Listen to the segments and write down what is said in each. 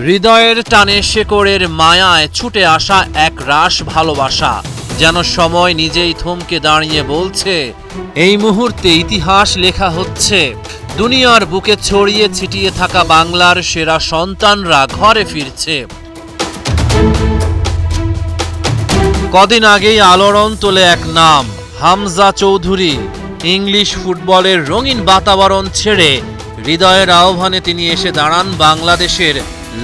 হৃদয়ের টানে শেকড়ের মায়ায় ছুটে আসা এক রাশ ভালোবাসা, যেন সময় নিজেই থমকে দাঁড়িয়ে বলছে, এই মুহূর্তে ইতিহাস লেখা হচ্ছে। দুনিয়ার বুকে ছড়িয়ে ছিটিয়ে থাকা বাংলার সেরা সন্তানরা ঘরে ফিরছে। কদিন আগেই আলোড়ন তোলে এক নাম, হামজা চৌধুরী। ইংলিশ ফুটবলের রঙিন বাতাবরণ ছেড়ে হৃদয়ের আহ্বানে তিনি এসে দাঁড়ান বাংলাদেশের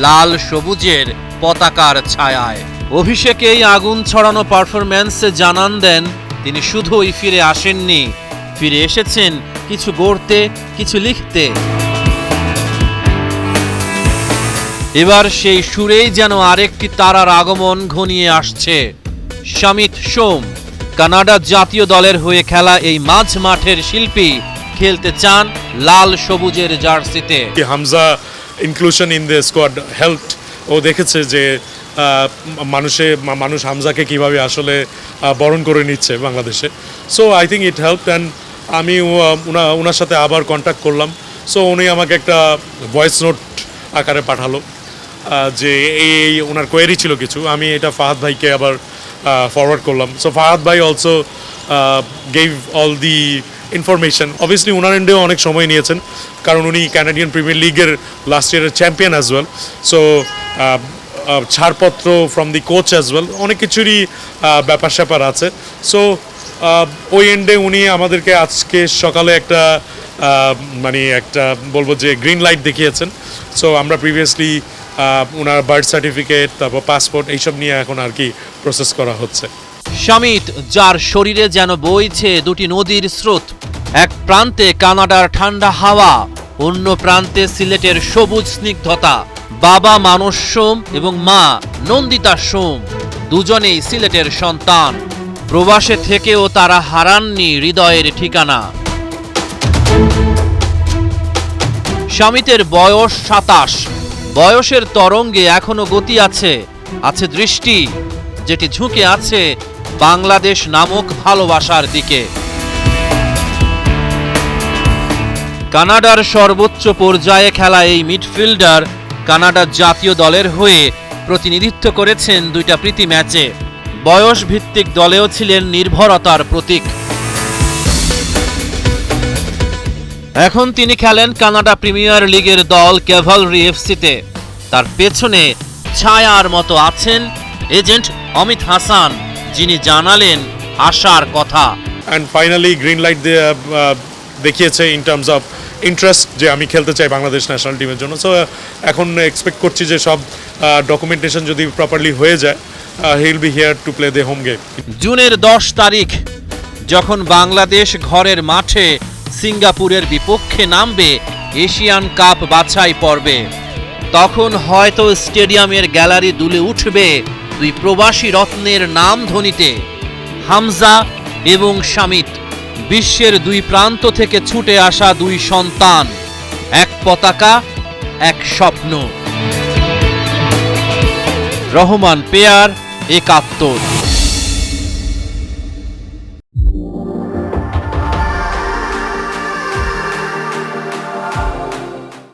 লাল সবুজের পতাকার ছায়ায়। অভিষেকেই আগুন ছড়ানো পারফরম্যান্সে জানান দেন, তিনি শুধুই ফিরে আসেননি, ফিরে এসেছেন কিছু গড়তে, কিছু লিখতে। এবার সেই সুরেই যেন আরেকটি তারার আগমন ঘনিয়ে আসছে। শামিত সোম, কানাডা জাতীয় দলের হয়ে খেলা এই মাঝ মাঠের শিল্পী খেলতে চান লাল সবুজের জার্সিতে। Hamza inclusion in the squad helped. ও দেখেছে যে মানুষ হামজাকে কিভাবে আসলে বরণ করে নিচ্ছে বাংলাদেশে। So I think it help. And আমি ওনার সাথে আবার কন্ট্যাক্ট করলাম। সো উনি আমাকে একটা ভয়েস নোট আকারে পাঠালো যে এই ওনার কোয়েরি ছিল কিছু। আমি এটা ফাহাদ ভাইকে আবার ফরওয়ার্ড করলাম। সো ফাহাদ ভাই also gave all the information. Obviously ওনার এন্ডেও অনেক সময় নিয়েছেন, কারণ উনি ক্যানাডিয়ান প্রিমিয়ার লিগের লাস্ট ইয়ারের চ্যাম্পিয়ন অ্যাজ ওয়েল। সো ছাড়পত্র from the coach as well, অনেক কিছুরই ব্যাপার স্যাপার আছে। সো ওই এন্ডে উনি আমাদেরকে আজকে সকালে একটা একটা বলবো যে গ্রিন লাইট দেখিয়েছেন। সো আমরা প্রিভিয়াসলি ওনার বার্থ সার্টিফিকেট, তারপর পাসপোর্ট, এইসব নিয়ে এখন আর কি প্রসেস করা হচ্ছে। শামিত, যার শরীরে যেন বইছে দুটি নদীর স্রোত, এক প্রান্তে কানাডার ঠান্ডা হাওয়া, অন্য প্রান্তে সিলেটের সবুজ স্নিগ্ধতা। বাবা মানস সোম এবং মা নন্দিতা সোম দুজনেই সিলেটের সন্তান। প্রবাসে থেকেও তারা হারাননি হৃদয়ের ঠিকানা। শামিতের বয়স 27। বয়সের তরঙ্গে এখনো গতি আছে, আছে দৃষ্টি, যেটি ঝুঁকে আছে বাংলাদেশ নামক ভালোবাসার দিকে। কানাডার সর্বোচ্চ পর্যায়ে খেলা এই মিডফিল্ডার কানাডা জাতীয় দলের হয়ে প্রতিনিধিত্ব করেছেন দুইটা প্রীতি ম্যাচে। বয়স ভিত্তিক দলেও ছিলেন নির্ভরতার প্রতীক। এখন তিনি খেলেন কানাডা প্রিমিয়ার লিগের দল ক্যাভালরি এফসিতে। তার পেছনে ছায়ার মতো আছেন এজেন্ট অমিত হাসান, যিনি জানালেন আশার কথা। অ্যান্ড ফাইনালি গ্রিন লাইট দেখিয়েছে ইন টার্মস অফ ইন্টারেস্ট, যে আমি খেলতে চাই বাংলাদেশ ন্যাশনাল টিমের জন্য। সো এখন এক্সপেক্ট করছি যে সব ডকুমেন্টেশন যদি প্রপারলি হয়ে যায়, he will be here to play the home game. জুনের 10 তারিখ যখন বাংলাদেশ ঘরের মাঠে সিঙ্গাপুরের বিপক্ষে নামবে এশিয়ান কাপ বাছাই পর্বে, তখন হয়তো স্টেডিয়ামের গ্যালারি দুলে উঠবে দুই প্রবাসী রত্নের নাম ধ্বনিতে, হামজা এবং শামিত। বিশ্বের দুই প্রান্ত থেকে ছুটে আসা দুই সন্তান, এক পতাকা, এক স্বপ্ন। রহমান পেয়ার, 71।